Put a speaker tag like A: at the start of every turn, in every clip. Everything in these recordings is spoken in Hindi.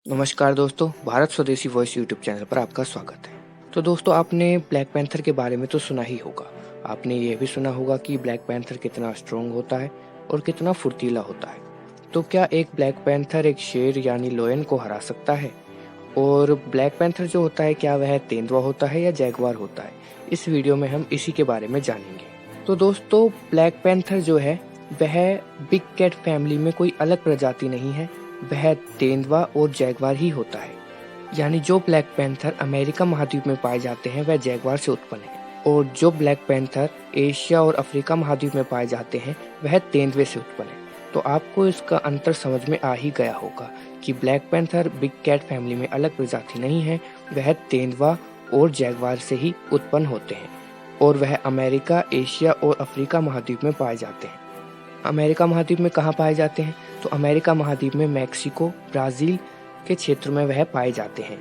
A: नमस्कार दोस्तों, भारत स्वदेशी वॉइस यूट्यूब चैनल पर आपका स्वागत है। तो दोस्तों, आपने ब्लैक पैंथर के बारे में तो सुना ही होगा। आपने ये भी सुना होगा कि ब्लैक पैंथर कितना स्ट्रॉन्ग होता है और कितना फुर्तीला होता है। तो क्या एक ब्लैक पैंथर एक शेर यानी लायन को हरा सकता है? और ब्लैक पैंथर जो होता है, क्या वह तेंदुआ होता है या जैगुआर होता है? इस वीडियो में हम इसी के बारे में जानेंगे। तो दोस्तों, ब्लैक पैंथर जो है वह बिग कैट फैमिली में कोई अलग प्रजाति नहीं है। वह तेंदुआ और जैगुआर ही होता है। यानी जो ब्लैक पैंथर अमेरिका महाद्वीप में पाए जाते हैं वह जैगुआर से उत्पन्न है, और जो ब्लैक पैंथर एशिया और अफ्रीका महाद्वीप में पाए जाते हैं वह तेंदुए से उत्पन्न है। तो आपको इसका अंतर समझ में आ ही गया होगा कि black panther big cat family में अलग प्रजाति नहीं है, वह तेंदुआ और जैगुआर से ही उत्पन्न होते हैं, और वह अमेरिका, एशिया और अफ्रीका महाद्वीप में पाए जाते हैं। अमेरिका महाद्वीप में कहाँ पाए जाते हैं? तो अमेरिका महाद्वीप में मैक्सिको, ब्राज़ील के क्षेत्र में वह पाए जाते हैं,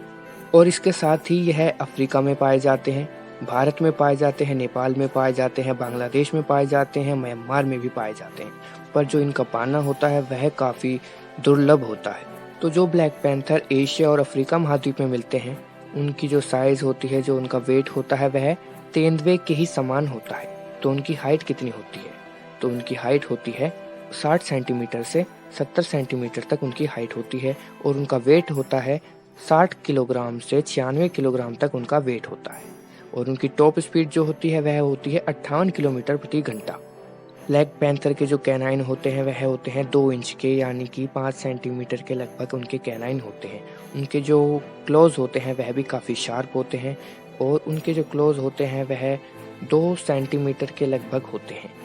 A: और इसके साथ ही यह अफ्रीका में पाए जाते हैं, भारत में पाए जाते हैं, नेपाल में पाए जाते हैं, बांग्लादेश में पाए जाते हैं, म्यांमार में भी पाए जाते हैं। पर जो इनका पाना होता है वह काफ़ी दुर्लभ होता है। तो जो ब्लैक पैंथर एशिया और अफ्रीका महाद्वीप में मिलते हैं, उनकी जो साइज़ होती है, जो उनका वेट होता है, वह तेंदुए के ही समान होता है। तो उनकी हाइट कितनी होती है? तो उनकी हाइट होती है 60 सेंटीमीटर से 70 सेंटीमीटर तक उनकी हाइट होती है, और उनका वेट होता है 60 किलोग्राम से 96 किलोग्राम तक उनका वेट होता है, और उनकी टॉप स्पीड जो होती है वह होती है 58 किलोमीटर प्रति घंटा। ब्लैक पैंथर के जो कैनाइन होते हैं वह होते हैं 2 इंच के, यानी कि 5 सेंटीमीटर के लगभग उनके कैनाइन होते हैं। उनके जो क्लोज होते हैं वह भी काफ़ी शार्प होते हैं, और उनके जो क्लोज होते हैं वह 2 सेंटीमीटर के लगभग होते हैं,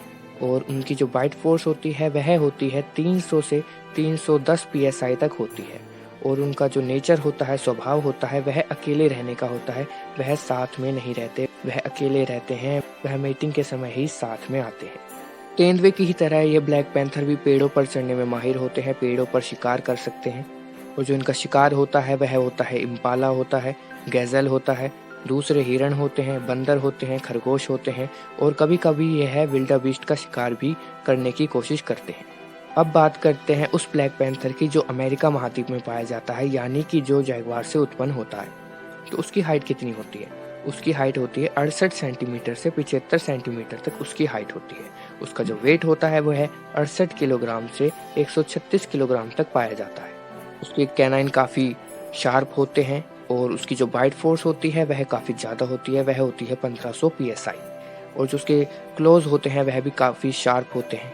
A: और उनकी जो बाइट फोर्स होती है वह होती है 300 से 310 psi तक होती है। और उनका जो नेचर होता है, स्वभाव होता है, वह अकेले रहने का होता है। वह साथ में नहीं रहते, वह अकेले रहते हैं। वह मीटिंग के समय ही साथ में आते हैं। तेंदुए की ही तरह ये ब्लैक पैंथर भी पेड़ों पर चढ़ने में माहिर होते हैं, पेड़ों पर शिकार कर सकते हैं। और जो इनका शिकार होता है वह होता है इम्पाला होता है, गैज़ल होता है, दूसरे हिरण होते हैं, बंदर होते हैं, खरगोश होते हैं, और कभी कभी यह विल्डाबीस्ट का शिकार भी करने की कोशिश करते हैं। अब बात करते हैं उस ब्लैक पैंथर की जो अमेरिका महाद्वीप में पाया जाता है, यानी कि जो जैगुआर से उत्पन्न होता है। तो उसकी हाइट कितनी होती है? उसकी हाइट होती है 68 सेंटीमीटर से 75 सेंटीमीटर तक उसकी हाइट होती है। उसका जो वेट होता है वह है 68 किलोग्राम से 136 किलोग्राम तक पाया जाता है। उसके कैनाइन काफ़ी शार्प होते हैं, और उसकी जो बाइट फोर्स होती है वह काफ़ी ज़्यादा होती है, वह होती है 1500 psi। और जो उसके क्लोज होते हैं वह भी काफ़ी शार्प होते हैं।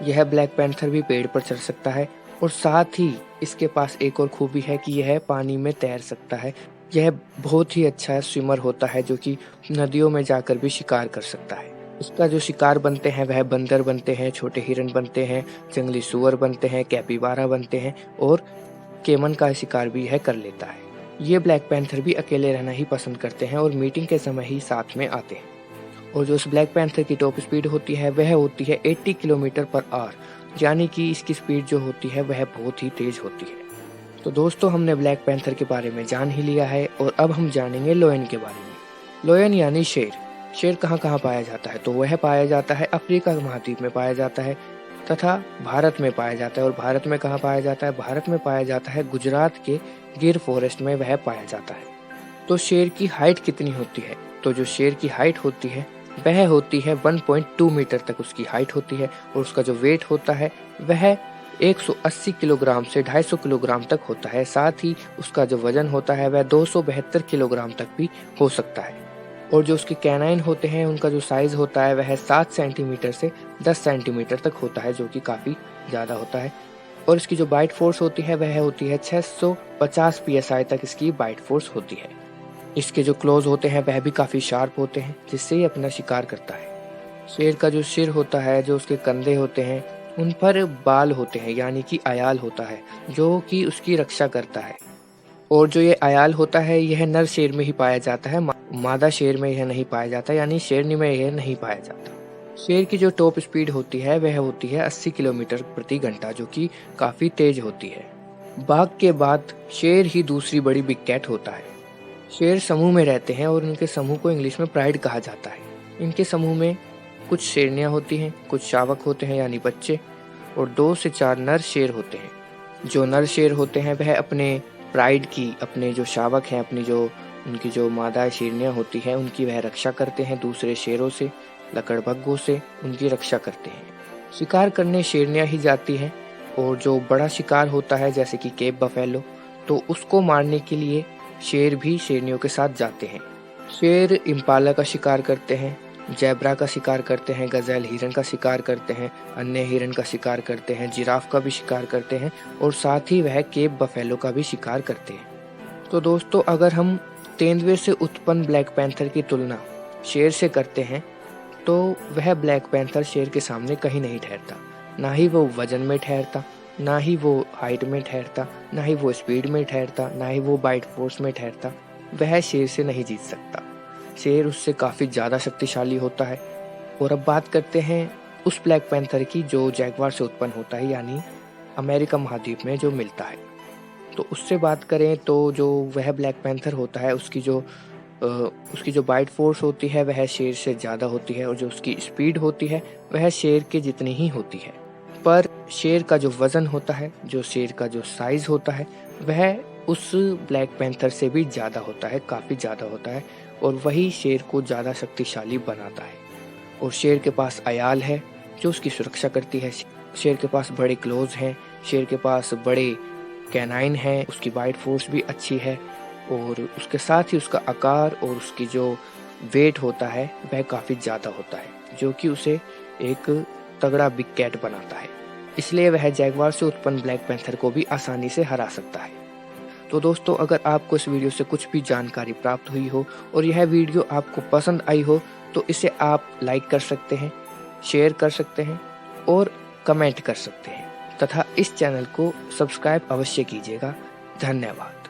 A: यह ब्लैक पैंथर भी पेड़ पर चढ़ सकता है, और साथ ही इसके पास एक और खूबी है कि यह पानी में तैर सकता है। यह बहुत ही अच्छा स्विमर होता है, जो कि नदियों में जाकर भी शिकार कर सकता है। इसका जो शिकार बनते हैं वह बंदर बनते हैं, छोटे हिरन बनते हैं, जंगली सूअर बनते हैं, कैपिबारा बनते हैं, और केमन का शिकार भी यह कर लेता है। ये ब्लैक पैंथर भी अकेले रहना ही पसंद करते हैं, और मीटिंग के समय ही साथ में आते हैं। और जो इस ब्लैक पैंथर की टॉप स्पीड होती है वह होती है 80 किलोमीटर पर आवर, यानी कि इसकी स्पीड जो होती है वह बहुत ही तेज होती है। तो दोस्तों, हमने ब्लैक पैंथर के बारे में जान ही लिया है, और अब हम जानेंगे लायन के बारे में। लायन यानी शेर। शेर कहाँ कहाँ पाया जाता है? तो वह पाया जाता है अफ्रीका महाद्वीप में पाया जाता है, तथा भारत में पाया जाता है। और भारत में कहाँ पाया जाता है? भारत में पाया जाता है गुजरात के गिर फॉरेस्ट में वह पाया जाता है। तो शेर की हाइट कितनी होती है? तो जो शेर की हाइट होती है वह होती है 1.2 मीटर तक उसकी हाइट होती है, और उसका जो वेट होता है वह 180 किलोग्राम से 250 किलोग्राम तक होता है। साथ ही उसका जो वजन होता है वह 272 किलोग्राम तक भी हो सकता है। और जो उसके कैनाइन होते हैं उनका जो साइज होता है वह 7 सेंटीमीटर से 10 सेंटीमीटर तक होता है, जो कि काफ़ी ज़्यादा होता है। और इसकी जो बाइट फोर्स होती है वह होती है 650 psi तक इसकी बाइट फोर्स होती है। इसके जो क्लोज होते हैं वह भी काफ़ी शार्प होते हैं, जिससे ये अपना शिकार करता है। शेर का जो सिर होता है, जो उसके कंधे होते हैं, उन पर बाल होते हैं, यानी कि अयाल होता है, जो कि उसकी रक्षा करता है। और जो ये अयाल होता है यह नर शेर में ही पाया जाता है, मादा शेर में यह नहीं पाया जाता, यानी शेरनी में यह नहीं पाया जाता। शेर की जो टॉप स्पीड होती है वह होती है 80 किलोमीटर प्रति घंटा, जो कि काफ़ी तेज होती है। बाघ के बाद शेर ही दूसरी बड़ी बिग कैट होता है। शेर समूह में रहते हैं, और उनके समूह को इंग्लिश में प्राइड कहा जाता है। इनके समूह में कुछ शेरनियाँ होती हैं, कुछ शावक होते हैं यानी बच्चे, और 2 से 4 नर शेर होते हैं। जो नर शेर होते हैं वह अपने प्राइड की, अपने जो शावक हैं, अपनी जो उनकी जो मादा शेरनियाँ होती हैं, उनकी वह रक्षा करते हैं दूसरे शेरों से, लकड़बग्घों से उनकी रक्षा करते हैं। शिकार करने शेरनियाँ ही जाती हैं और जो बड़ा शिकार होता है जैसे कि केप बफेलो, तो उसको मारने के लिए शेर भी शेरनियों के साथ जाते हैं। शेर इम्पाला का शिकार करते हैं, ज़ेब्रा का शिकार करते हैं, गज़ेल हिरन का शिकार करते हैं, अन्य हिरन का शिकार करते हैं, जिराफ का भी शिकार करते हैं और साथ ही वह केप बफेलो का भी शिकार करते हैं। तो दोस्तों, अगर हम तेंदुए से उत्पन्न ब्लैक पैंथर की तुलना शेर से करते हैं, तो वह ब्लैक पैंथर शेर के सामने कहीं नहीं ठहरता। ना ही वो वजन में ठहरता, ना ही वो हाइट में ठहरता, ना ही वो स्पीड में ठहरता, ना ही वो बाइट फोर्स में ठहरता। वह शेर से नहीं जीत सकता। शेर उससे काफ़ी ज़्यादा शक्तिशाली होता है। और अब बात करते हैं उस ब्लैक पैंथर की जो जैगुआर से उत्पन्न होता है, यानी अमेरिका महाद्वीप में जो मिलता है। तो उससे बात करें तो जो वह ब्लैक पैंथर होता है, उसकी जो बाइट फोर्स होती है वह शेर से ज़्यादा होती है और जो उसकी स्पीड होती है वह शेर के जितनी ही होती है। पर शेर का जो वज़न होता है, जो शेर का जो साइज़ होता है, वह उस ब्लैक पैंथर से भी ज़्यादा होता है, काफ़ी ज़्यादा होता है और वही शेर को ज़्यादा शक्तिशाली बनाता है। और शेर के पास अयाल है जो उसकी सुरक्षा करती है। शेर के पास बड़े क्लोज़ हैं, शेर के पास बड़े कैनाइन हैं, उसकी बाइट फोर्स भी अच्छी है और उसके साथ ही उसका आकार और उसकी जो वेट होता है वह काफ़ी ज़्यादा होता है, जो कि उसे एक तगड़ा बिग कैट बनाता है। इसलिए वह जैगुआर से उत्पन्न ब्लैक पैंथर को भी आसानी से हरा सकता है। तो दोस्तों, अगर आपको इस वीडियो से कुछ भी जानकारी प्राप्त हुई हो और यह वीडियो आपको पसंद आई हो, तो इसे आप लाइक कर सकते हैं, शेयर कर सकते हैं और कमेंट कर सकते हैं तथा इस चैनल को सब्सक्राइब अवश्य कीजिएगा। धन्यवाद।